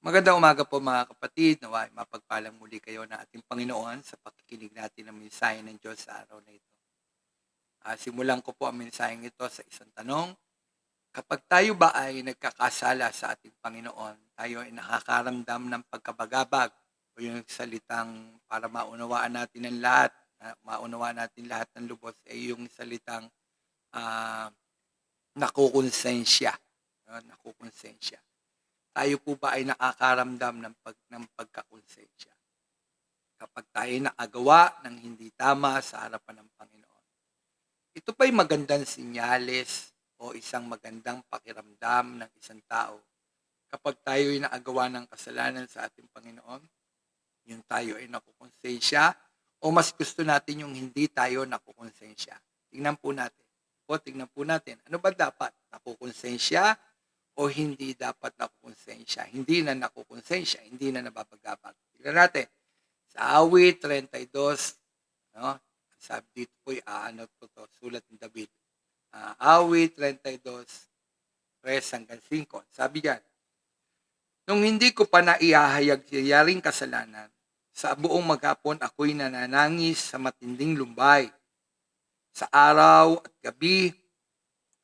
Magandang umaga po mga kapatid. Nawa'y mapagpalang muli kayo ng ating Panginoon sa pakikinig natin ng mensahe ng Diyos sa araw na ito. Simulan ko po ang mensaheng ito sa isang tanong. Kapag tayo ba ay nagkakasala sa ating Panginoon, tayo ay nakakaramdam ng pagkabagabag o yung salitang para maunawaan natin ang lahat, maunawaan natin lahat ng lubos ay yung salitang ah, nakukonsensya. Nakukonsensya. Tayo po ba ay nakakaramdam ng pagkakonsensya kapag tayo nakagawa ng hindi tama sa harapan ng Panginoon? Ito ba'y magandang sinyales o isang magandang pakiramdam ng isang tao kapag tayo ay nakagawa ng kasalanan sa ating Panginoon? Yung tayo ay nakukonsensya o mas gusto natin yung hindi tayo nakukonsensya? Tingnan po natin. Tingnan po natin. Ano ba dapat? Nakukonsensya o hindi dapat nakukonsensya? Hindi na nakukonsensya, hindi na nababagabag. Tignan natin. Sa awit 32, no? Sabi dito po, sulat ni David. Awit 32, 3 hanggang 5. Sabi diyan, nung hindi ko pa naihahayag yaring kasalanan, sa buong maghapon ako'y nananangis sa matinding lumbay. Sa araw at gabi,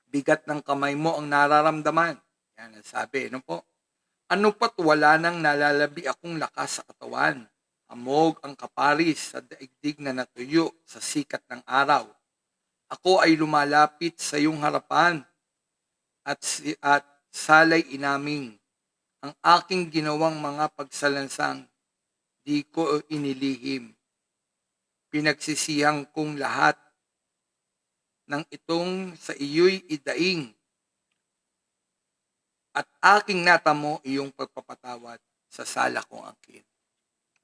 bigat ng kamay mo ang nararamdaman. Yan ang sabi. Ano po? Ano pa't wala nang nalalabi akong lakas sa katawan. Amog ang kaparis sa daigdig na natuyo sa sikat ng araw. Ako ay lumalapit sa iyong harapan at salay inaming. Ang aking ginawang mga pagsalansang, di ko inilihim. Pinagsisihang kong lahat ng itong sa iyo'y idaing at aking natamo iyong pagpapatawad sa sala kong angkin.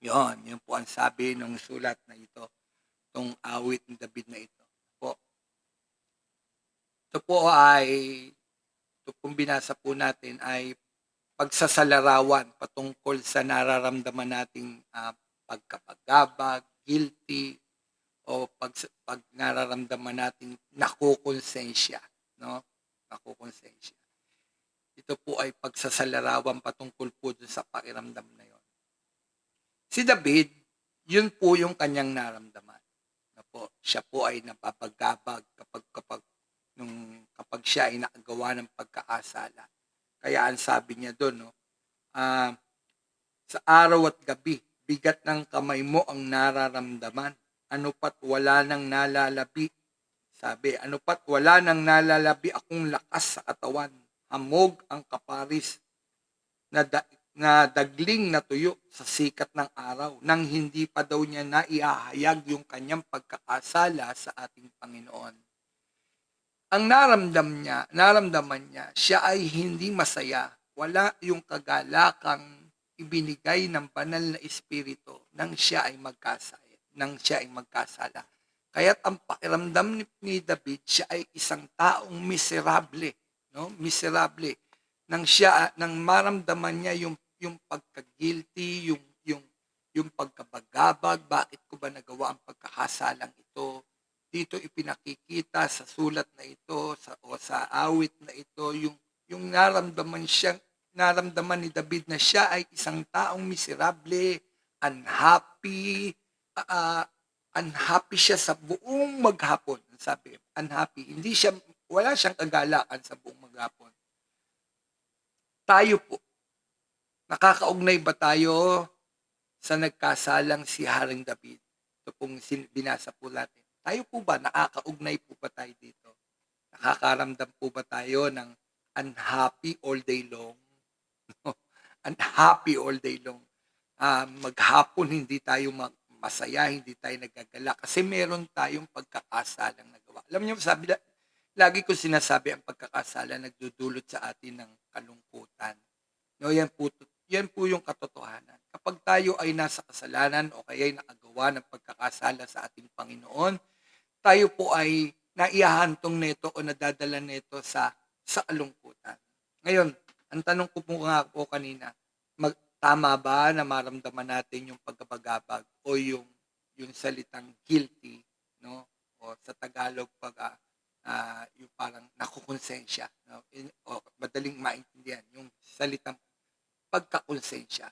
Yun po ang sabi ng sulat na ito, itong awit ng David na ito. Ito pong binasa po natin ay pagsasalarawan patungkol sa nararamdaman nating pagkapagabag, guilty, o pag nararamdaman nating nakukonsensya, no? Nakukonsensya. Ito po ay pagsasalarawan patungkol po dun sa pakiramdam na yon. Si David, yun po yung kanyang naramdaman. Siya po ay napapagabag kapag siya ay nakagawa ng pagkakasala. Kaya ang sabi niya doon, sa araw at gabi, bigat ng kamay mo ang nararamdaman. Ano pa't wala nang nalalabi. Sabi, ano pa't wala nang nalalabi akong lakas sa katawan. Hamog ang kaparis na dagling na tuyo sa sikat ng araw nang hindi pa daw niya naihahayag yung kanyang pagkakasala sa ating Panginoon. Ang naramdaman niya, siya ay hindi masaya. Wala yung kagalakang ibinigay ng banal na espiritu nang siya ay magkasala. Kaya't ang pakiramdam ni David, siya ay isang taong miserable, no? Miserable. Nang maramdaman niya yung pagka-guilty, yung pagkabagabag, bakit ko ba nagawa ang pagkakasalang ito? Dito ipinakikita sa sulat na ito sa awit na ito yung naramdaman ni David na siya ay isang taong miserable, unhappy, unhappy siya sa buong maghapon. Sabi, unhappy. Wala siyang kagalakan sa buong maghapon. Tayo po, nakakaugnay ba tayo sa nagkasalang si Haring David? Ito pong binasa po natin. Tayo po ba, nakakaugnay po ba tayo dito? Nakakaramdam po ba tayo ng unhappy all day long? Unhappy all day long. Maghapon hindi tayo masaya, hindi tayo nagagala kasi meron tayong pagkakasalang nagawa. Alam niyo, lagi ko sinasabi ang pagkakasala nagdudulot sa atin ng kalungkutan. No, yan po yung katotohanan. Kapag tayo ay nasa kasalanan o kaya ay nakagawa ng pagkakasala sa ating Panginoon, tayo po ay naihahantong nito o nadadala nito sa kalungkutan. Ngayon, ang tanong ko po nga po kanina, tama ba na maramdaman natin yung pagkabagabag o yung salitang guilty, no? O sa Tagalog yung parang nakukonsensya, no? O madaling maintindihan yung salitang pagkakonsensya.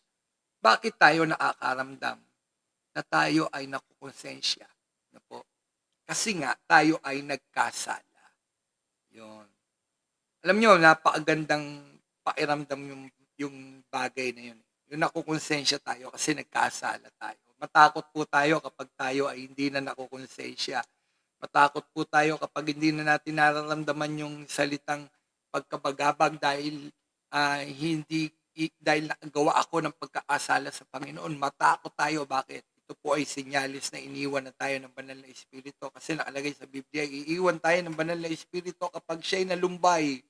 Bakit tayo nakakaramdam na tayo ay nakukonsensya? Ano po? Kasi nga tayo ay nagkasala. Yun. Alam nyo, napakagandang pakiramdam yung bagay na yun. Yung nakukonsensya tayo kasi nagkasala tayo. Matakot po tayo kapag tayo ay hindi na nakukonsensya. Matakot po tayo kapag hindi na natin nararamdaman yung salitang pagkabagabag dahil dahil nakagawa ako ng pagkakasala sa Panginoon. Matakot tayo. Bakit? Ito po ay sinyalis na iniwan na tayo ng banal na Espiritu. Kasi nakalagay sa Biblia, iiwan tayo ng banal na Espiritu kapag siya'y nalumbay.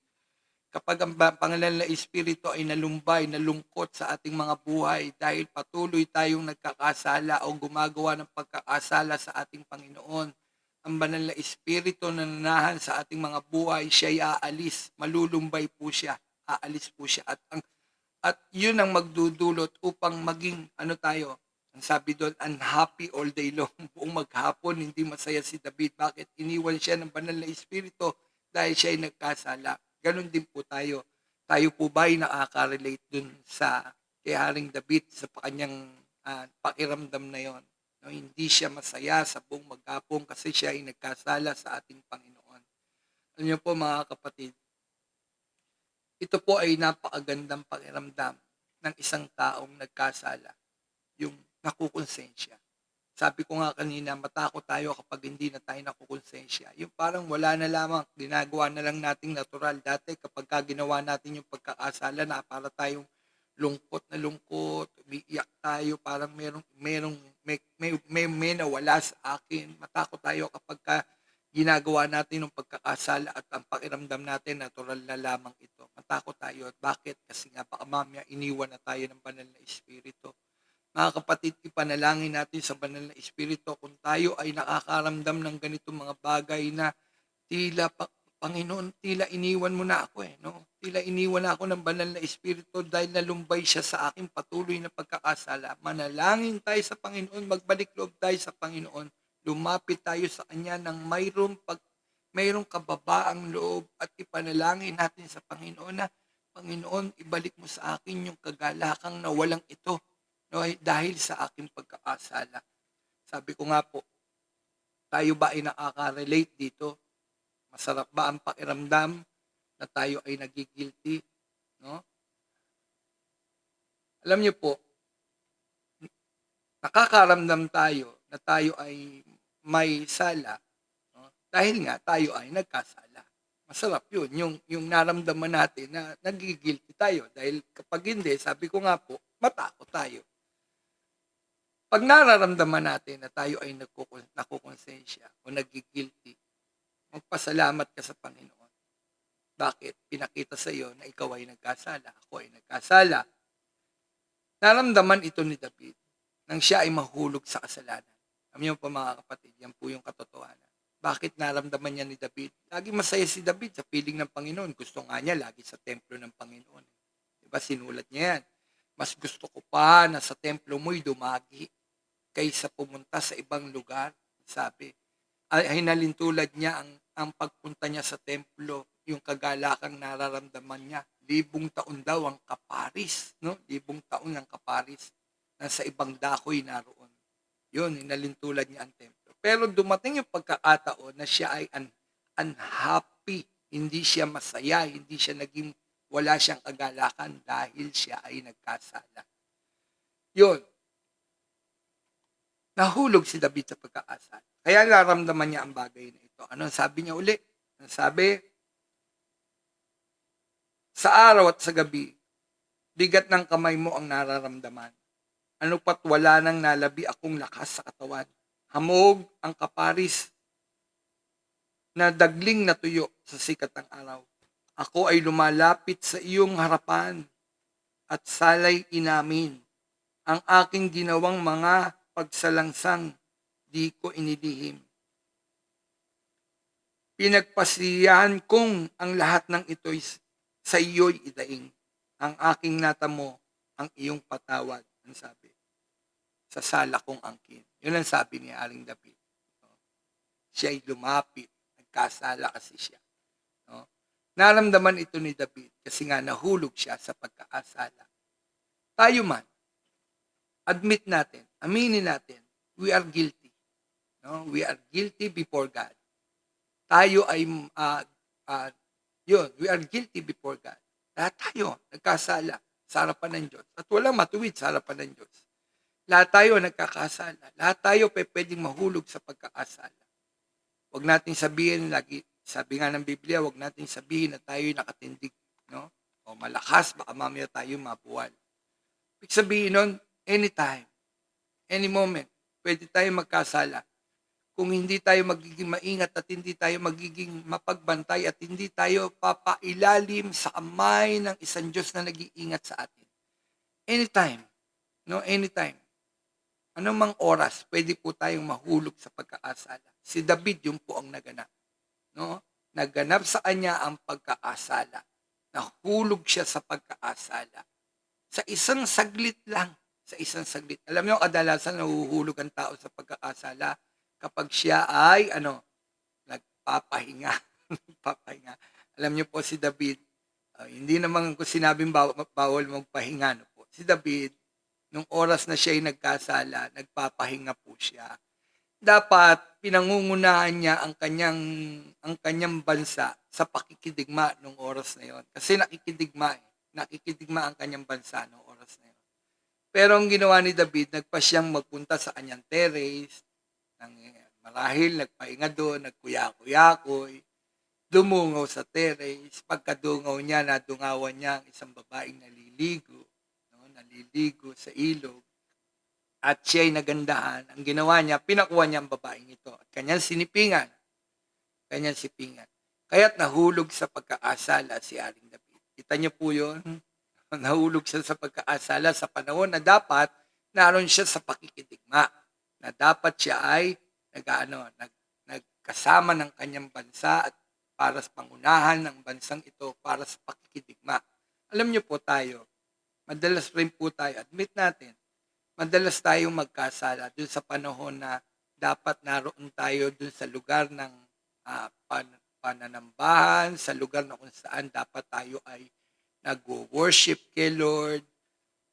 Kapag ang banal na Espiritu ay nalumbay, nalungkot sa ating mga buhay dahil patuloy tayong nagkakasala o gumagawa ng pagkakasala sa ating Panginoon. Ang banal na Espiritu na nanahan sa ating mga buhay, siya'y aalis, malulumbay po siya, aalis po siya. At yun ang magdudulot upang maging tayo, ang sabi doon, unhappy all day long. Buong maghapon, hindi masaya si David. Bakit? Iniwan siya ng banal na Espiritu dahil siya ay nagkasala. Ganon din po tayo. Tayo po ba ay nakaka-relate dun sa kay Haring David sa kanyang pakiramdam na yon? No, hindi siya masaya sa buong maghapon kasi siya ay nagkasala sa ating Panginoon. Alam niyo po mga kapatid, ito po ay napakagandang pakiramdam ng isang taong nagkasala, yung nakukonsensya. Sabi ko nga kanina, matakot tayo kapag hindi na tayo nakukonsensya. Yung parang wala na lamang, ginagawa na lang nating natural. Dati kapag ginawa natin yung pagkakasala na para tayong lungkot na lungkot, umiiyak tayo, parang may nawala sa akin. Matakot tayo kapag ginagawa natin yung pagkakasala at ang pakiramdam natin, natural na lamang ito. Matakot tayo. At bakit? Kasi nga baka mamaya iniwan na tayo ng banal na Espiritu. Mga kapatid, ipanalangin natin sa banal na Espiritu kung tayo ay nakakaramdam ng ganitong mga bagay na Panginoon, tila iniwan mo na ako no? Tila iniwan na ako ng banal na Espiritu dahil nalumbay siya sa aking patuloy na pagkakasala. Manalangin tayo sa Panginoon, magbalik loob tayo sa Panginoon, lumapit tayo sa Kanya ng mayroong kababaang loob at ipanalangin natin sa Panginoon na, Panginoon, ibalik mo sa akin yung kagalakang na walang ito. No, dahil sa aking pagkakasala. Sabi ko nga po, tayo ba ay nakaka-relate dito? Masarap ba ang pakiramdam na tayo ay nagigilty? No? Alam niyo po, nakakaramdam tayo na tayo ay may sala, no? Dahil nga tayo ay nagkasala. Masarap yun, yung naramdaman natin na nagigilty tayo. Dahil kapag hindi, sabi ko nga po, matakot tayo. Pag nararamdaman natin na tayo ay nakukonsensya o nagigilty, magpasalamat ka sa Panginoon. Bakit? Pinakita sa iyo na ikaw ay nagkasala, ako ay nagkasala. Naramdaman ito ni David nang siya ay mahulog sa kasalanan. Alam niyo po mga kapatid, yan po yung katotohanan. Bakit naramdaman niya ni David? Lagi masaya si David sa piling ng Panginoon. Gusto nga niya lagi sa templo ng Panginoon. Diba? Sinulat niya yan. Mas gusto ko pa na sa templo mo'y dumagi kaysa pumunta sa ibang lugar. Sabi, hinalintulad niya ang pagpunta niya sa templo, yung kagalakang nararamdaman niya. 1,000 taon daw ang kaparis, no? 1,000 taon ang kaparis na sa ibang dakoy naroon. Yun, hinalintulad niya ang templo. Pero dumating yung pagkakataon na siya ay unhappy, hindi siya masaya, hindi siya wala siyang kagalakan dahil siya ay nagkasala. Yun, nahulog si David sa pagkakasala. Kaya naramdaman niya ang bagay na ito. Ano sabi niya uli? Ang sabi, sa araw at sa gabi, bigat ng kamay mo ang nararamdaman. Ano pat wala nang nalabi akong lakas sa katawan. Hamog ang kaparis na dagling na tuyo sa sikat ng araw. Ako ay lumalapit sa iyong harapan at salay inamin. Ang aking ginawang mga pagsalangsang di ko inilihim. Pinagpasiyahan kong ang lahat ng ito'y sa iyo'y idaing. Ang aking natamo, ang iyong patawad, ang sabi. Sa sala kong angkin. Yun ang sabi ni Haring David. Siya'y lumapit, nagkasala kasi siya. No? Naramdaman ito ni David kasi nga nahulog siya sa pagkakasala. tayo man, admit natin, aminin natin, we are guilty. No? We are guilty before God. Tayo ay, we are guilty before God. Lahat tayo nagkasala sa harapan ng Diyos. At walang matuwid sa harapan ng Diyos. Lahat tayo nagkakasala. Lahat tayo pwedeng mahulog sa pagkakasala. Huwag nating sabihin, lagi, sabi nga ng Biblia, huwag nating sabihin na tayo nakatindig, no? O malakas, baka mamaya tayo mabuwal. Ibig sabihin nun, anytime, any moment, pwede tayo magkasala. Kung hindi tayo magiging maingat at hindi tayo magiging mapagbantay at hindi tayo papailalim sa kamay ng isang Diyos na nag-iingat sa atin. Anytime, no? Anytime. Anumang oras, pwede po tayong mahulog sa pagkakasala. Si David, yung po ang naganap. No? Naganap sa kanya ang pagkakasala. Nahulog siya sa pagkakasala. Sa isang saglit lang. Sa isang saglit. Alam niyo, kadalasan nahuhulog ang tao sa pagkakasala kapag siya ay, nagpapahinga. Nagpapahinga. Alam niyo po si David, hindi naman ko sinabing bawal magpahinga. No po. Si David, nung oras na siya ay nagkasala, nagpapahinga po siya. Dapat pinangungunahan niya ang kanyang bansa sa pakikidigma nung oras na yon. Kasi nakikidigma ang kanyang bansa nung oras na yon. Pero ang ginawa ni David, nagpa siyang magpunta sa kanyang terrace, marahil nagpahinga doon, nagkuya-kuyakoy, dumungaw sa terrace. Pagkadungaw niya, nadungawan niya ang isang babaeng naliligo sa ilog, at siya'y nagandahan. Ang ginawa niya, pinakuha niya ang babaeng ito at kanyang sipingan. Kaya't nahulog sa pagkaasala si Aring David. Kita niyo po yun? Nahulog siya sa pagkaasala sa panahon na dapat naroon siya sa pakikidigma. Na dapat siya ay nagkasama ng kanyang bansa at para sa pangunahan ng bansang ito para sa pakikidigma. Alam niyo po tayo, madalas rin po tayo, admit natin, madalas tayong magkasala dun sa panahon na dapat naroon tayo dun sa lugar ng pananambahan, sa lugar na kung saan dapat tayo ay nag-worship kay Lord,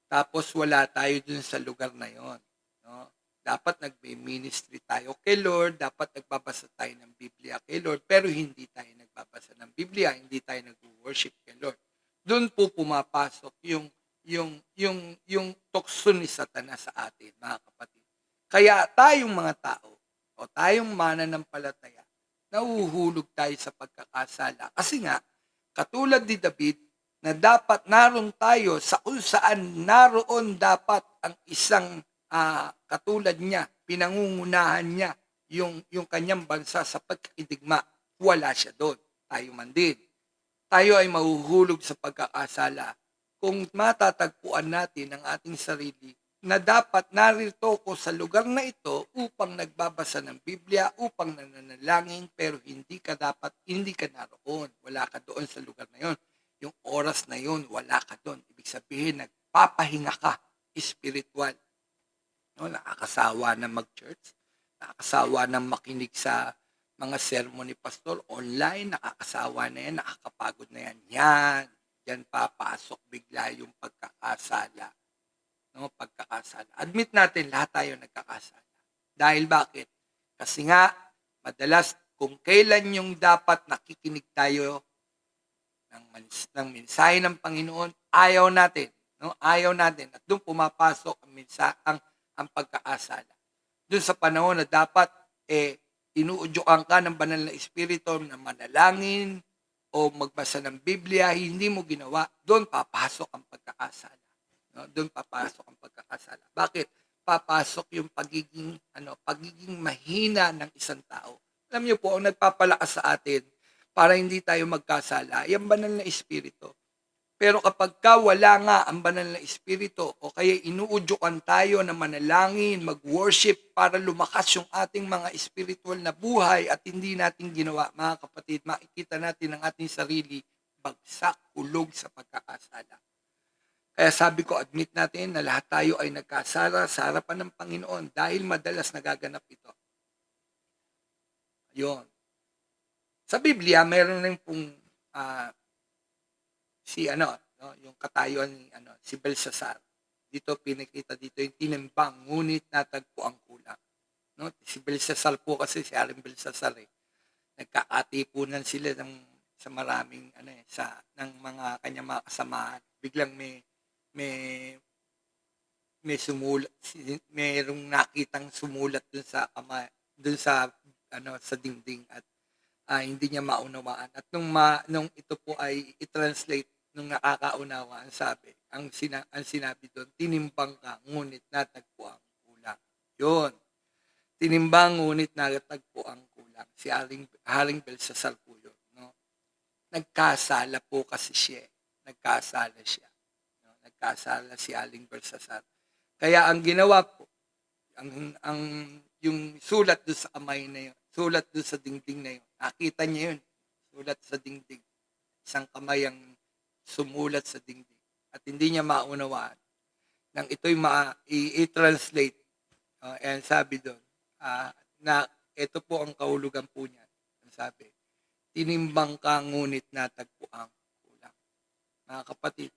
tapos wala tayo dun sa lugar na yon. No? Dapat nagme-ministry tayo kay Lord, dapat nagbabasa tayo ng Biblia kay Lord, pero hindi tayo nagbabasa ng Biblia, hindi tayo nag-worship kay Lord. Doon po pumapasok yung tukso ni Satanas sa atin, mga kapatid. Kaya tayong mga tao, o tayong mananampalataya, nahuhulog tayo sa pagkakasala. Kasi nga, katulad ni David, na dapat naroon tayo sa kung saan naroon dapat ang isang katulad niya, pinangungunahan niya yung kanyang bansa sa pagkikidigma. Wala siya doon. Tayo man din. Tayo ay mahuhulog sa pagkakasala kung matatagpuan natin ang ating sarili na dapat narito ko sa lugar na ito upang nagbabasa ng Biblia, upang nananalangin, pero hindi ka naroon. Wala ka doon sa lugar na yon. Yung oras na yon, wala ka doon. Ibig sabihin, nagpapahinga ka, spiritual. No, nakakasawa na mag-church, nakakasawa na makinig sa mga sermon ni pastor online, nakakasawa na yan, nakakapagod na yan. Yan papasok bigla yung pagkakasala. No, pagkakasala. Admit natin, lahat tayo nagkakasala. Dahil bakit? Kasi nga, madalas, kung kailan yung dapat nakikinig tayo ng mensahe ng Panginoon, ayaw natin. No? Ayaw natin. At doon pumapasok ang pagkakasala. Doon sa panahon na dapat, inuudyokan ka ng banal na espiritu na manalangin, o magbasa ng Biblia, hindi mo ginawa, doon papasok ang pagkakasala. No? Doon papasok ang pagkakasala. Bakit? Papasok yung pagiging mahina ng isang tao. Alam niyo po, ang nagpapalakas sa atin para hindi tayo magkasala, ay ang banal na espiritu. Pero kapag wala nga ang banal na espiritu o kaya inuudyokan tayo na manalangin, mag-worship para lumakas yung ating mga spiritual na buhay at hindi natin ginawa, mga kapatid, makikita natin ang ating sarili bagsak, hulog sa pagkakasala. Kaya sabi ko, admit natin na lahat tayo ay nagkasala sa harapan ng Panginoon dahil madalas nagaganap ito. Yun. Sa Biblia, mayroon rin pong yung katayuan ni si Belshazzar. dito pinakita dito yung tinimbang, ngunit natagpo ang kulang. No? Si Belsasar po kasi, si Aling Belsasar nagkakatipunan sila sa maraming ng mga kanyang mga kasamahan. Biglang may mayroong nakitang sumulat dun sa sa dingding at hindi niya maunawaan. At nung ito po ay i-translate nung nakakaunawa, ang sinabi doon, tinimbang ka ngunit natagpo ang kulang. 'Yun. Tinimbang ngunit natagpo ang kulang. Si Haring Belsasar po 'yun, no? Nagkasala po kasi siya. Nagkasala siya. No? Nagkasala si Haring Belsasar. Kaya ang ginawa po, ang yung sulat doon sa kamay na yun, sulat doon sa dingding na yun, nakita niya yun, sulat sa dingding, isang kamay ang sumulat sa dingding, at hindi niya maunawaan, nang ito'y i-translate, and sabi doon, na ito po ang kahulugan po niya, ang sabi, tinimbang ka ngunit natagpo ang kulang. Mga kapatid,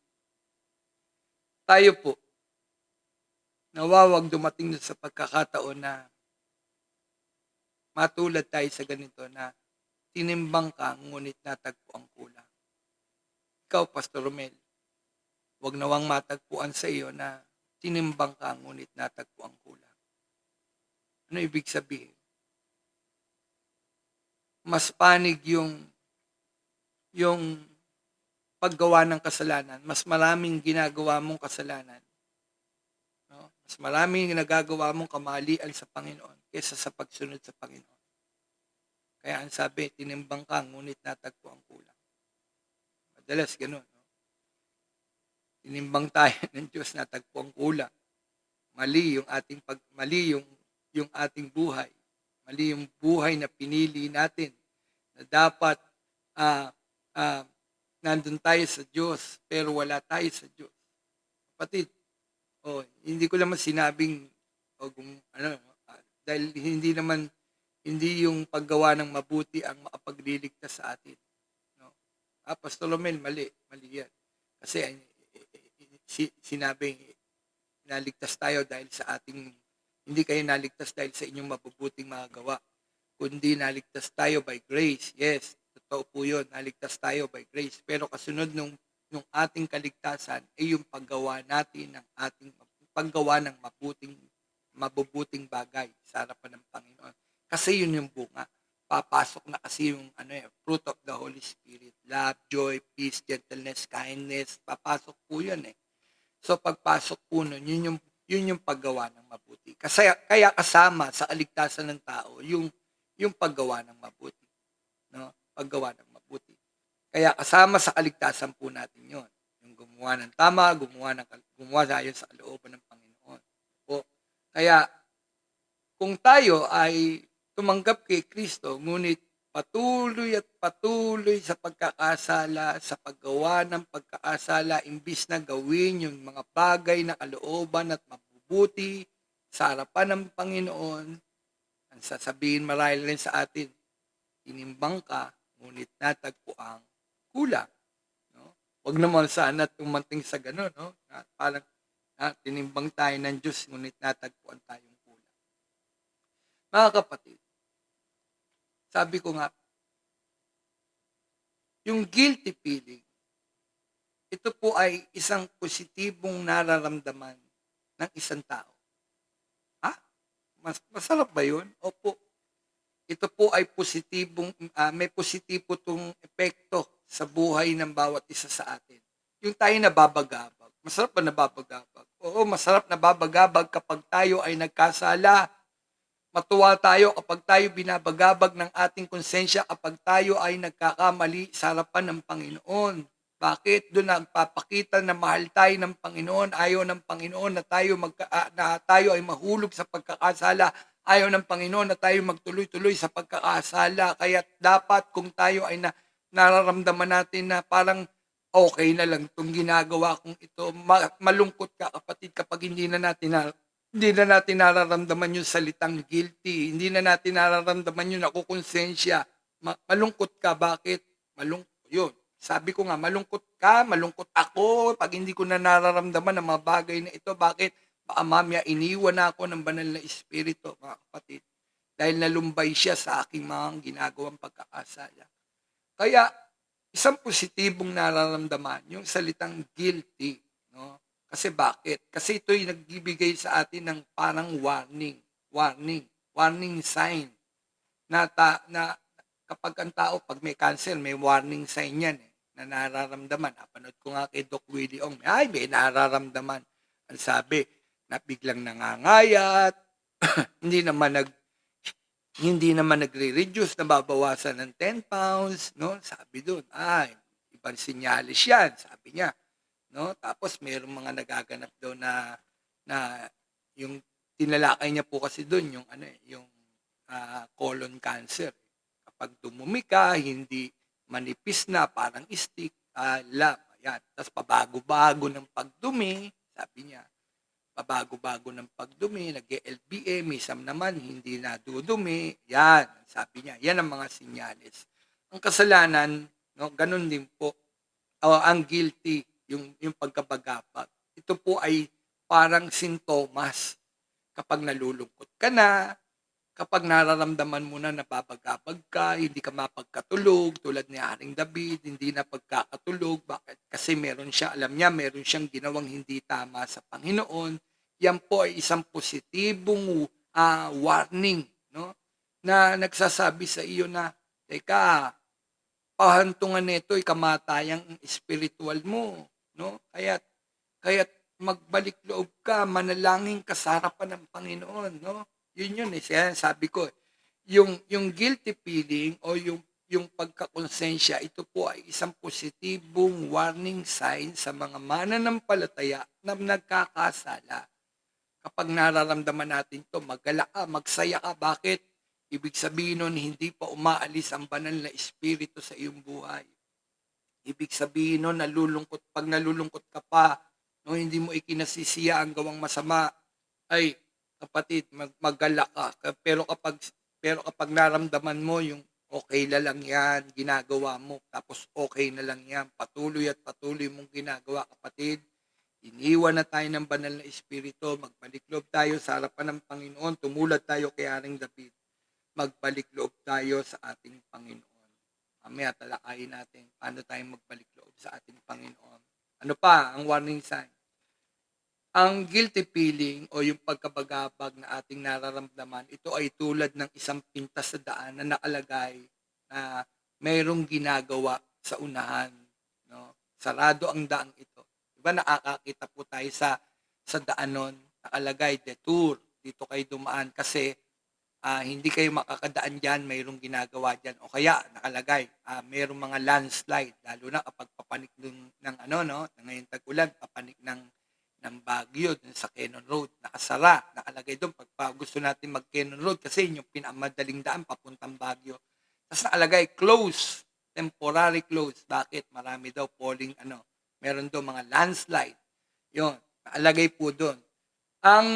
tayo po, nawawag dumating sa pagkakataon na matulad tayo sa ganito na tinimbang ka ngunit natagpo ang kulang. Ikaw, Pastor Romel, wag nawang matagpuan sa iyo na tinimbang ka ngunit natagpo ang kulang. Ano ibig sabihin? Mas panig yung paggawa ng kasalanan. Mas maraming ginagawa mong kasalanan. No? Mas maraming nagagawa mong kamalian sa Panginoon kaysa sa pagsunod sa Panginoon. Kaya ang sabi, tinimbang ka, ngunit natagpo ang kulang. Madalas ganun. No? Tinimbang tayo ng Diyos, natagpo ang kulang. Mali yung ating buhay. Mali yung buhay na pinili natin na dapat nandun tayo sa Diyos pero wala tayo sa Diyos. Kapatid, hindi ko naman sinabing dahil hindi yung paggawa ng mabuti ang makapagliligtas sa atin. No? Pastor Romel, mali yan. Kasi sinabing naligtas tayo dahil sa hindi kayo naligtas dahil sa inyong mabubuting mga gawa, kundi naligtas tayo by grace. Yes, totoo po yun, naligtas tayo by grace. Pero kasunod nung ating kaligtasan ay yung paggawa natin ng paggawa ng mabubuting bagay sa harapan ng Panginoon. Kasi yun yung bunga. Papasok na kasi yung fruit of the Holy Spirit. Love, joy, peace, gentleness, kindness. Papasok po yun So pagpasok po nun, yun yung paggawa ng mabuti. Kasi kaya kasama sa kaligtasan ng tao yung paggawa ng mabuti. No? Paggawa ng mabuti. Kaya kasama sa kaligtasan po natin yun. Yung gumawa ng tama, gumawa tayo sa kalooban ng Panginoon. Kaya kung tayo ay tumanggap kay Kristo, ngunit patuloy at patuloy sa pagkakasala, sa paggawa ng pagkakasala, imbis na gawin yung mga bagay na kalooban at mabubuti sa harapan ng Panginoon, ang sasabihin marahil rin sa atin, tinimbang ka, ngunit natagpo ang kulang. No? Huwag naman sana tumanting sa gano'n, no? Parang tinimbang tayo ng Diyos, ngunit natagpuan tayong kulang. Mga kapatid, sabi ko nga, yung guilty feeling, ito po ay isang positibong nararamdaman ng isang tao. Masarap ba yun? Opo. Ito po ay may positibo itong epekto sa buhay ng bawat isa sa atin. Yung tayo nababagabag. Masarap ba nababagabag? Oo, masarap nababagabag kapag tayo ay nagkasala. Matuwa tayo kapag tayo binabagabag ng ating konsensya kapag tayo ay nagkakamali sa harapan ng Panginoon. Bakit? Doon nagpapakita na mahal tayo ng Panginoon, ayaw ng Panginoon na tayo ay mahulog sa pagkakasala, ayaw ng Panginoon na tayo magtuloy-tuloy sa pagkakasala. Kaya dapat kung tayo ay nararamdaman natin na parang okay na lang itong ginagawa kong ito, malungkot ka kapatid kapag hindi na natin nararamdaman yung salitang guilty. Hindi na natin nararamdaman yung nakukonsensya. Malungkot ka. Bakit? Malungkot yun. Sabi ko nga, malungkot ka, malungkot ako pag hindi ko na nararamdaman ang mga bagay na ito. Bakit? Baka mamaya iniwan na ako ng banal na espiritu, mga kapatid. Dahil nalumbay siya sa aking mga ginagawang pagkakasala. Kaya, isang positibong nararamdaman, yung salitang guilty. No? Kasi bakit? Kasi ito'y nagbibigay sa atin ng parang warning sign na kapag ang tao, pag may cancer, may warning sign yan na nararamdaman. Napanood ko nga kay Doc Willie Ong, may nararamdaman. Ang sabi, na biglang nangangayat, hindi naman hindi naman nagre-reduce, nababawasan ng 10 pounds, no? Sabi doon, ibang sinyalis yan, sabi niya, no? Tapos mayroong mga nagaganap daw na yung tinalakay niya po kasi doon yung colon cancer. Kapag dumumi ka, hindi manipis na, parang stick, lab, ayan. Tapos pabago-bago ng pagdumi, sabi niya, pabago-bago ng pagdumi, nag-LBA, minsan naman hindi na dudumi, yan, sabi niya, yan ang mga sinyalis. Ang kasalanan, no, ganun din po, ang guilty, yung pagkabagapag. Ito po ay parang sintomas. Kapag nalulungkot ka na, kapag nararamdaman mo na napapagkapag ka, hindi ka mapagkatulog, tulad ni Haring David, hindi na pagkakatulog. Bakit? Kasi meron siya, alam niya, meron siyang ginawang hindi tama sa Panginoon. Yan po ay isang positibong warning, no? Na nagsasabi sa iyo na, teka, pahantungan nito ay kamatayang spiritual mo, no? Kaya't magbalik loob ka, manalangin ka sa harapan ng Panginoon, no? Yun siya sabi ko, yung guilty feeling o yung pagkakonsensya, ito po ay isang positibong warning sign sa mga mananampalataya na nagkakasala. Kapag nararamdaman natin to, maggala ka, magsaya ka. Bakit? Ibig sabihin nun, hindi pa umaalis ang banal na espiritu sa iyong buhay. Ibig sabihin nun, pag nalulungkot ka pa, no, hindi mo ikinasisiya ang gawang masama, ay, kapatid, maggala ka. Pero kapag naramdaman mo yung okay na lang yan, ginagawa mo, tapos okay na lang yan, patuloy at patuloy mong ginagawa, kapatid, iniwan na tayo ng banal na espiritu, magbalik loob tayo sa harapan ng Panginoon, tumulad tayo kay Haring David, magbalik loob tayo sa ating Panginoon. Mamaya talakayin natin paano tayo magbalik loob sa ating Panginoon. Ano pa ang warning sign? Ang guilty feeling o yung pagkabagabag na ating nararamdaman, ito ay tulad ng isang pintas sa daan na nakalagay na mayroong ginagawa sa unahan. No? Sarado ang daang ito. Diba nakakakita po tayo sa daan nun, nakalagay, detour, dito kayo dumaan kasi hindi kayo makakadaan dyan, mayroong ginagawa dyan. O kaya nakalagay, mayroong mga landslide, lalo na kapag papanik ng ngayong tag-ulan, papanik ng Baguio dun sa Quezon Road, nakasara, nakalagay doon pag gusto natin mag Quezon Road kasi yung pinakamadaling daan papuntang Baguio. Tapos nakalagay close, temporary close. Bakit? Marami daw falling meron daw mga landslide. Yun, nakalagay po doon. Ang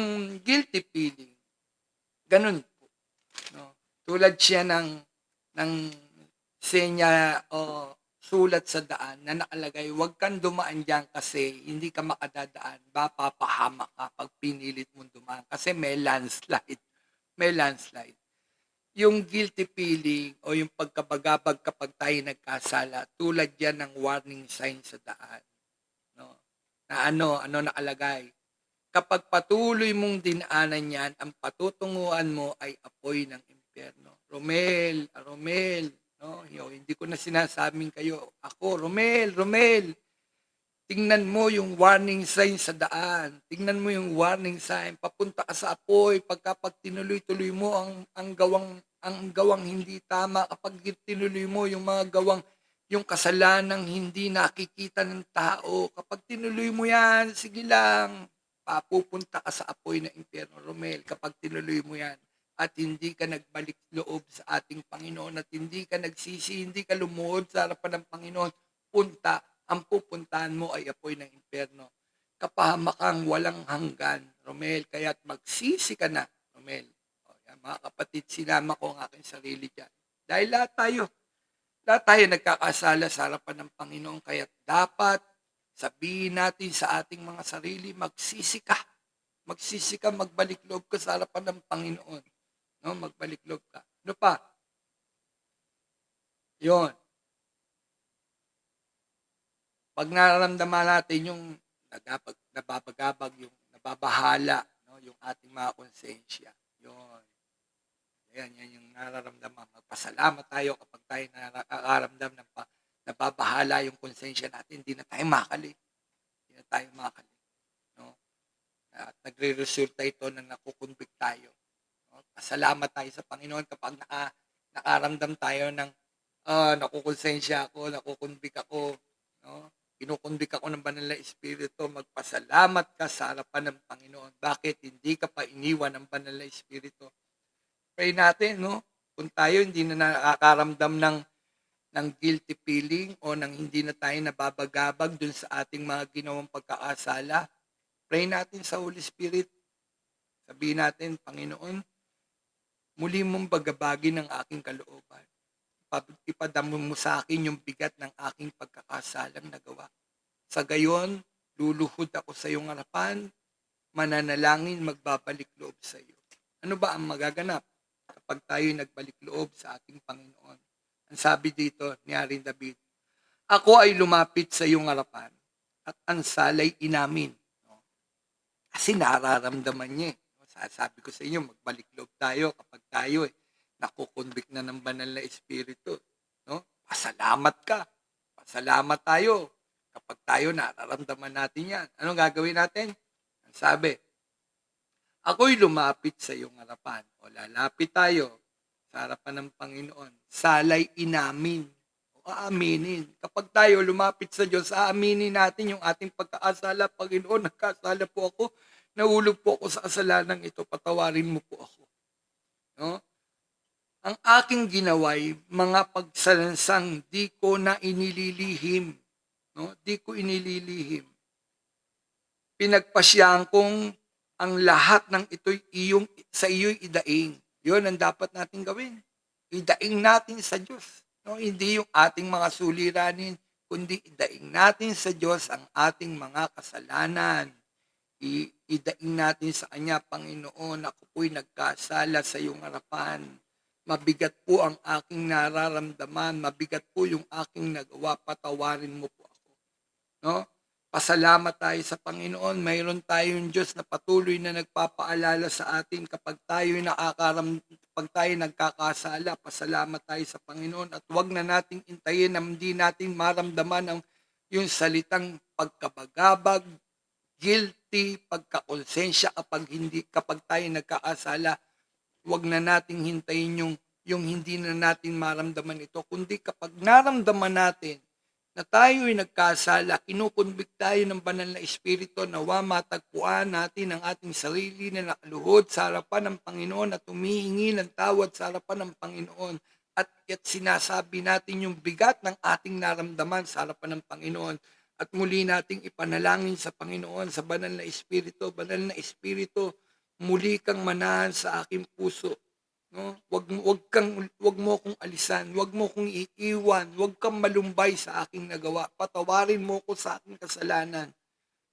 guilty feeling, ganun po. No? Tulad siya ng senya o sulat sa daan na nakalagay, huwag kang dumaan dyan kasi hindi ka makadadaan, papahamak ka pag pinilit mong dumaan kasi may landslide. May landslide. Yung guilty feeling o yung pagkabagabag kapag tayo nagkasala, tulad yan ng warning sign sa daan. No? Na ano nakalagay? Kapag patuloy mong dinaanan yan, ang patutunguhan mo ay apoy ng impyerno. Romel, no? Hindi ko na sinasabing kayo, ako, Romel, tingnan mo yung warning sign sa daan. Tingnan mo yung warning sign. Papunta ka sa apoy pag tinuloy-tuloy mo ang gawang hindi tama. Kapag tinuloy mo yung mga gawang yung kasalanang hindi nakikita ng tao. Kapag tinuloy mo yan, sige lang, papupunta ka sa apoy ng impyerno, Romel, kapag tinuloy mo yan at hindi ka nagbalik loob sa ating Panginoon at hindi ka nagsisi, hindi ka lumuhod sa harapan ng Panginoon, ang pupuntahan mo ay apoy ng impyerno. Kapahamakang walang hanggan, Romel, kaya't magsisi ka na, Romel. O, yan, mga kapatid, sinama ko ang aking sarili dyan. Dahil lahat tayo, Lahat tayo nagkakasala sa harapan ng Panginoon kaya't dapat sabihin natin sa ating mga sarili, magsisi ka. Magsisi ka, magbalik loob ka sa harapan ng Panginoon. No, magbalik loob ka. Ano pa? 'Yon. 'Pag nararamdaman natin yung nababagabag, yung nababahala, no, yung ating mga konsensya. 'Yon. Yan yung nararamdaman. Magpasalamat tayo kapag tayo nakakaramdam ng nababahala yung konsensya natin. Hindi na tayo makali. Hindi na tayo makali. No? At nagre-resulta ito na nakukonvict tayo. No? Pasalamat tayo sa Panginoon kapag nakaramdam tayo ng nakukonsensya ako, nakukonvict ako. No? Kinukonvict ako ng banal na Espiritu. Magpasalamat ka sa harapan ng Panginoon. Bakit? Hindi ka pa iniwan ng banal na Espiritu. Pray natin, no? Kung tayo hindi na nakakaramdam ng guilty feeling o ng hindi na tayo nababagabag dun sa ating mga ginawang pagkakasala, pray natin sa Holy Spirit. Sabihin natin, Panginoon, muli mong bagabagin ang aking kalooban. Ipadamo mo sa akin yung bigat ng aking pagkakasalang nagawa. Sa gayon, luluhod ako sa iyong harapan, mananalangin, magbabalik loob sa iyo. Ano ba ang magaganap kapag tayo nagbalik loob sa ating Panginoon? Ang sabi dito ni Haring David, ako ay lumapit sa iyong harapan at ang salay inamin. No? Kasi nararamdaman niya. Sabi ko sa inyo, magbalik loob tayo kapag tayo nakukonvict na ng banal na Espiritu. No? Pasalamat ka. Pasalamat tayo kapag tayo nararamdaman natin yan. Anong gagawin natin? Ang sabi, ako'y lumapit sa iyong harapan. O lalapit tayo sa harapan ng Panginoon. Salay inamin. O aaminin. Kapag tayo lumapit sa Diyos, aaminin natin yung ating pagkakasala. Panginoon, nagkasala po ako. Nahulog po ako sa kasalanan ito. Patawarin mo po ako. No? Ang aking ginawa'y mga pagsalansang di ko na inililihim. No? Di ko inililihim. Pinagpasyahan kong ang lahat ng ito'y sa iyo'y idaing. Yun ang dapat natin gawin. Idaing natin sa Diyos. No? Hindi yung ating mga suliranin, kundi idaing natin sa Diyos ang ating mga kasalanan. Idaing natin sa Kanya, Panginoon, ako po'y nagkasala sa iyong harapan. Mabigat po ang aking nararamdaman, mabigat po yung aking nagawa, patawarin mo po ako. No? Pasalamat tayo sa Panginoon, mayroon tayong Diyos na patuloy na nagpapaalala sa atin kapag tayo nagkakasala, pasalamat tayo sa Panginoon at huwag na nating intayin na hindi natin maramdaman yung salitang pagkabagabag, guilty, pagkakonsensya kapag tayo nagkakasala. Huwag na nating hintayin yung hindi na natin maramdaman ito. Kundi kapag naramdaman natin na tayo ay nagkasala, kinukonvict tayo ng banal na Espiritu, nawa matagpuan natin ang ating sarili na nakaluhod sa harapan ng Panginoon at humihingi ng tawad sa harapan ng Panginoon. At sinasabi natin yung bigat ng ating naramdaman sa harapan ng Panginoon. At muli nating ipanalangin sa Panginoon, sa banal na Espiritu. Banal na Espiritu, muli kang manahan sa aking puso. No? Wag mo akong alisan, wag mo akong iiwan, wag kang malumbay sa aking nagawa. Patawarin mo ko sa aking kasalanan.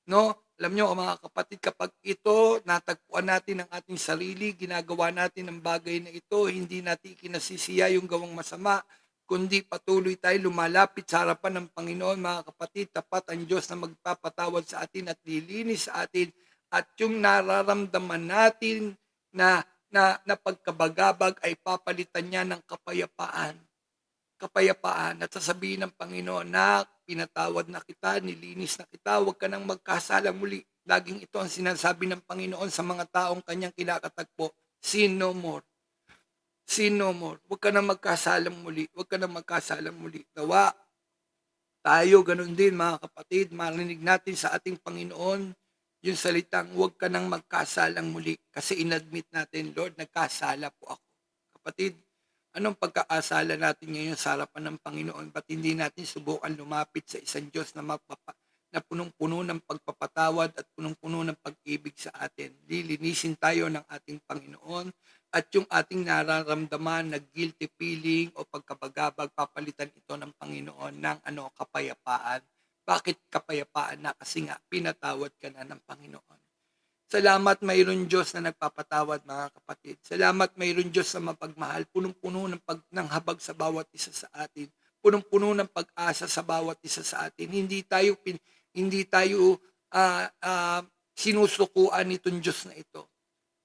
No? Alam nyo mga kapatid, kapag ito natagpuan natin ang ating sarili, ginagawa natin ang bagay na ito, hindi natin kinasisiya yung gawang masama, kundi patuloy tayo lumalapit sa harapan ng Panginoon, mga kapatid, tapat ang Diyos na magpapatawad sa atin at lilinis sa atin. At yung nararamdaman natin na pagkabagabag ay papalitan niya ng kapayapaan. Kapayapaan. At sasabihin ng Panginoon, na pinatawad na kita, nilinis na kita, huwag ka nang magkasala muli. Laging ito ang sinasabi ng Panginoon sa mga taong kanyang kinakatagpo, sin no more. Sin no more. Huwag ka nang magkasalang muli. Huwag ka nang magkasalang muli. Nawa, tayo ganun din mga kapatid, marinig natin sa ating Panginoon yung salitang huwag ka nang magkasalang muli kasi inadmit natin, Lord, nagkasala po ako. Kapatid, anong pagkakasala natin ngayon sa harapan ng Panginoon? Ba't hindi natin subukan lumapit sa isang Diyos na punong-puno ng pagpapatawad at punong-puno ng pag-ibig sa atin? Lilinisin tayo ng ating Panginoon, at yung ating nararamdaman na guilty feeling o pagkabagabag, papalitan ito ng Panginoon ng kapayapaan. Bakit kapayapaan na? Kasi nga, pinatawad ka na ng Panginoon. Salamat mayroon Diyos na nagpapatawad, mga kapatid. Salamat mayroon Diyos na mapagmahal, punong-puno ng habag sa bawat isa sa atin. Punong-puno ng pag-asa sa bawat isa sa atin. Hindi tayo sinusukuan nitong Diyos na ito.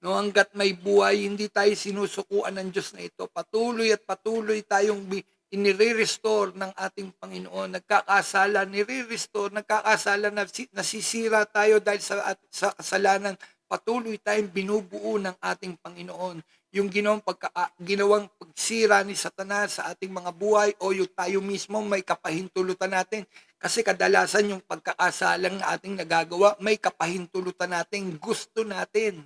No, hangga't may buhay, hindi tayo sinusukuan ng Diyos na ito. Patuloy at patuloy tayong inire-restore ng ating Panginoon. Nagkakasala, nire-restore, nagkakasala, nasisira tayo dahil sa kasalanan. Patuloy tayong binubuo ng ating Panginoon. Yung ginawang pagsira ni Satanas sa ating mga buhay o yung tayo mismo may kapahintulutan natin. Kasi kadalasan yung pagkakasalang na ating nagagawa, may kapahintulutan natin, gusto natin.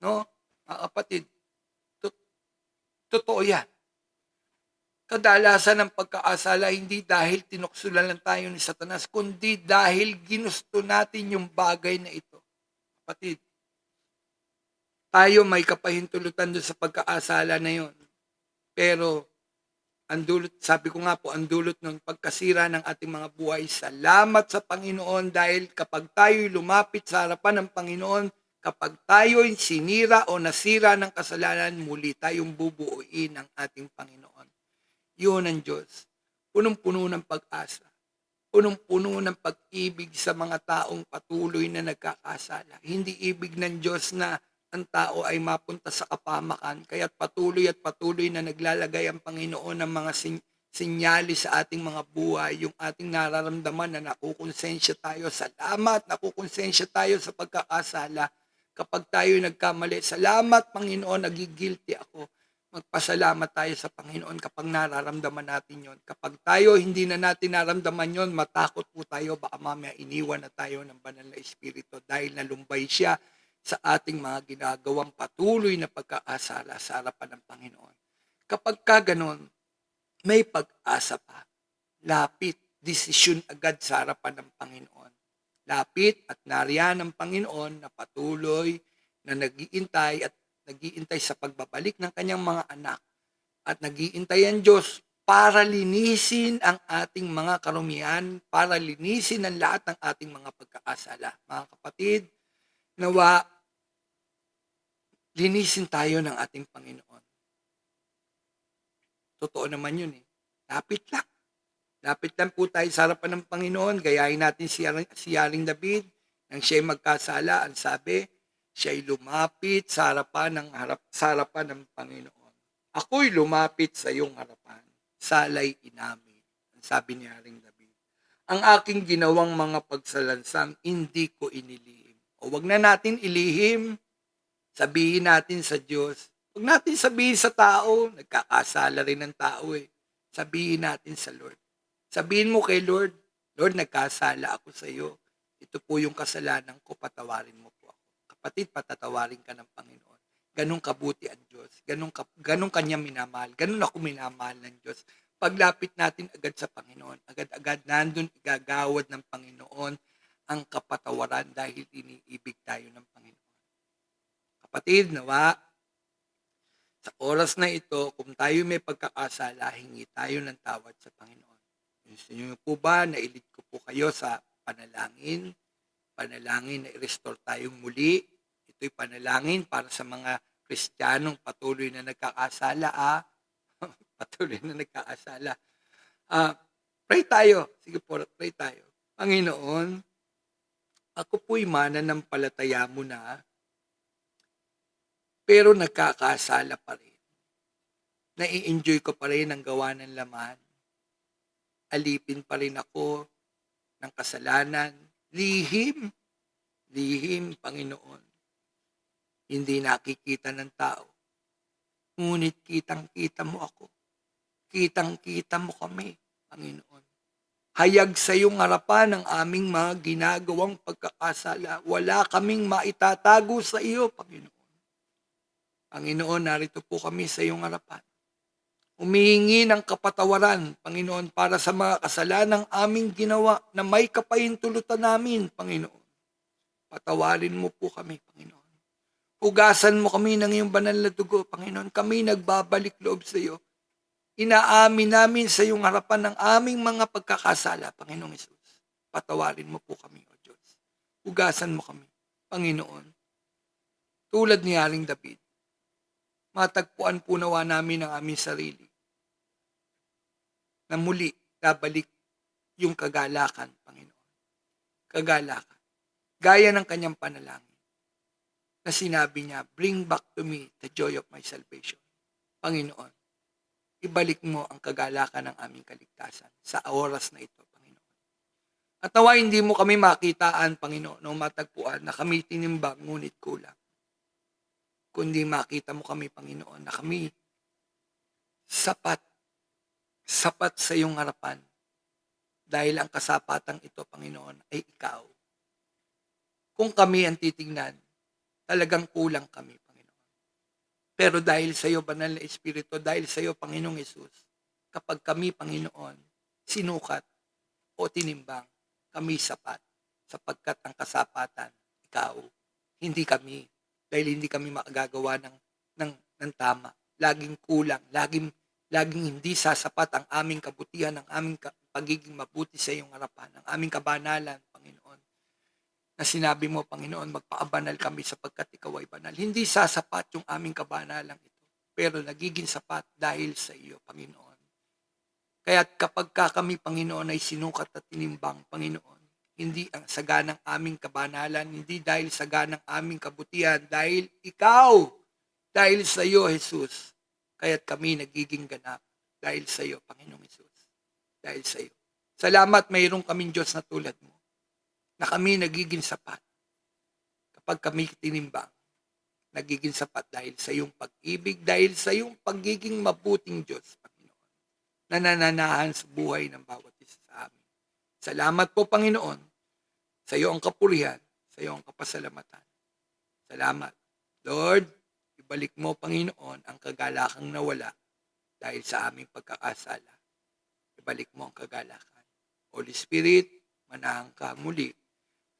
No? Kapatid, totoo yan. Kadalasan ng pagkaasala hindi dahil tinuksulan lang tayo ni Satanas, kundi dahil ginusto natin yung bagay na ito. Kapatid, tayo may kapahintulutan doon sa pagkaasala na yon. Pero, sabi ko nga po, ang dulot ng pagkasira ng ating mga buhay, salamat sa Panginoon dahil kapag tayo lumapit sa harapan ng Panginoon, kapag tayo'y sinira o nasira ng kasalanan, muli tayong bubuuin ng ating Panginoon. Yun ang Diyos. Punong-puno ng pag-asa. Punong-puno ng pag-ibig sa mga taong patuloy na nagkakasala. Hindi ibig ng Diyos na ang tao ay mapunta sa kapamakan, kaya't patuloy at patuloy na naglalagay ang Panginoon ng mga sinyalis sa ating mga buhay, yung ating nararamdaman na nakukonsensya tayo. Salamat, nakukonsensya tayo sa pagkakasala. Kapag tayo nagkamali, salamat Panginoon, nagigilty ako. Magpasalamat tayo sa Panginoon kapag nararamdaman natin yon. Kapag tayo hindi na natin naramdaman yon, matakot po tayo, baka mamaya iniwan na tayo ng banal na Espiritu dahil nalumbay siya sa ating mga ginagawang patuloy na pagkaasala sa harapan ng Panginoon. Kapag ganon, may pag-asa pa. Lapit, desisyon agad sa harapan ng Panginoon. Lapit at nariyan ng Panginoon na patuloy na nag-iintay sa pagbabalik ng kanyang mga anak. At nag-iintay ang Diyos para linisin ang ating mga karumihan, para linisin ang lahat ng ating mga pagkakasala. Mga kapatid, nawa, linisin tayo ng ating Panginoon. Totoo naman yun eh. Lapit lang. Lapit lang po tayo sa harapan ng Panginoon. Gayahin natin si Haring David. Nang siya'y magkasala, ang sabi, siya'y lumapit sa harapan ng Panginoon. Ako'y lumapit sa iyong harapan. Salay inamin. Ang sabi ni Haring David. Ang aking ginawang mga pagsalansang, hindi ko inilihim. O wag na natin ilihim. Sabihin natin sa Diyos. Wag natin sabihin sa tao. Nagkakasala rin ng tao eh. Sabihin natin sa Lord. Sabihin mo kay Lord, Lord, nagkasala ako sa iyo. Ito po yung kasalanan ko, patawarin mo po ako. Kapatid, patatawarin ka ng Panginoon. Ganun kabuti ang Diyos. Ganun kanya minamahal. Ganun ako minamahal ng Diyos. Paglapit natin agad sa Panginoon, agad-agad nandun igagawad ng Panginoon ang kapatawaran dahil iniibig tayo ng Panginoon. Kapatid, nawa, sa oras na ito, kung tayo may pagkakasala, hingi tayo ng tawad sa Panginoon. Gusto niyo po ba na ilit ko po kayo sa panalangin na i-restore tayong muli? Ito'y panalangin para sa mga Kristiyanong patuloy na nagkakasala. Patuloy na nagkakasala. Pray tayo. Sige po, pray tayo. Panginoon, ako po'y mananampalataya mo na, pero nagkakasala pa rin. Nai-enjoy ko pa rin ang gawa ng laman. Alipin pa rin ako ng kasalanan. Lihim, Panginoon. Hindi nakikita ng tao. Ngunit kitang-kita mo ako. Kitang-kita mo kami, Panginoon. Hayag sa iyong harapan ang aming mga ginagawang pagkakasala. Wala kaming maitatago sa iyo, Panginoon. Panginoon, narito po kami sa iyong harapan. Humihingi ng kapatawaran, Panginoon, para sa mga kasalanang aming ginawa na may kapahintulutan namin, Panginoon. Patawarin mo po kami, Panginoon. Hugasan mo kami ng iyong banal na dugo, Panginoon. Kami nagbabalik loob sa iyo. Inaamin namin sa iyong harapan ng aming mga pagkakasala, Panginoong Hesus. Patawarin mo po kami, O Diyos. Hugasan mo kami, Panginoon. Tulad ni Haring David, matagpuan po nawa namin ang aming sarili na muli babalik yung kagalakan, Panginoon. Kagalakan. Gaya ng kanyang panalangin na sinabi niya, bring back to me the joy of my salvation. Panginoon, ibalik mo ang kagalakan ng aming kaligtasan sa oras na ito, Panginoon. At nawa hindi mo kami makitaan, Panginoon, o matagpuan na kami tinimbang ngunit kulang. Kundi makita mo kami, Panginoon, na kami sapat sa iyong harapan. Dahil ang kasapatang ito, Panginoon, ay ikaw. Kung kami ang titignan, talagang kulang kami, Panginoon. Pero dahil sa iyo, Banal na Espiritu, dahil sa iyo, Panginoong Hesus, kapag kami, Panginoon, sinukat o tinimbang, kami sapat, sapagkat ang kasapatan, ikaw, hindi kami, dahil hindi kami makagagawa ng tama. Laging kulang, laging hindi sasapat ang aming kabutihan, ang aming pagiging mabuti sa iyong harapan, ang aming kabanalan, Panginoon. Na sinabi mo, Panginoon, magpaabanal kami sapagkat ikaw ay banal. Hindi sasapat yung aming kabanalang ito, pero nagiging sapat dahil sa iyo, Panginoon. Kaya kapag kami, Panginoon, ay sinukat at tinimbang, Panginoon, hindi ang saganang aming kabanalan, hindi dahil saganang aming kabutihan, dahil ikaw, dahil sa iyo, Jesus, kaya't kami nagiging ganap dahil sa iyo, Panginoong Jesus. Dahil sa iyo. Salamat, mayroong kaming Diyos na tulad mo, na kami nagiging sapat. Kapag kami tinimbang, nagiging sapat dahil sa iyong pag-ibig, dahil sa iyong pagiging mabuting Diyos, Panginoon, na nananahan sa buhay ng bawat isa sa amin. Salamat po, Panginoon, sa iyo ang kapurihan, sa iyo ang kapasalamatan. Salamat. Lord, ibalik mo, Panginoon, ang kagalakang nawala dahil sa aming pagkakasala. Ibalik mo ang kagalakan. Holy Spirit, manahan ka muli.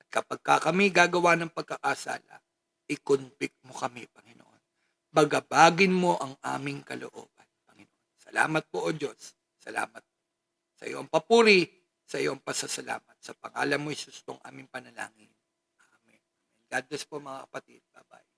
At kapag kami gagawa ng pagkakasala, i-convict mo kami, Panginoon. Bagabagin mo ang aming kalooban, Panginoon. Salamat po, O Diyos. Salamat sa iyo ang papuri, sa iyo ang pasasalamat. Sa pangalan mo, Jesus, tong aming panalangin. Amen. God bless po, mga kapatid. Bye-bye.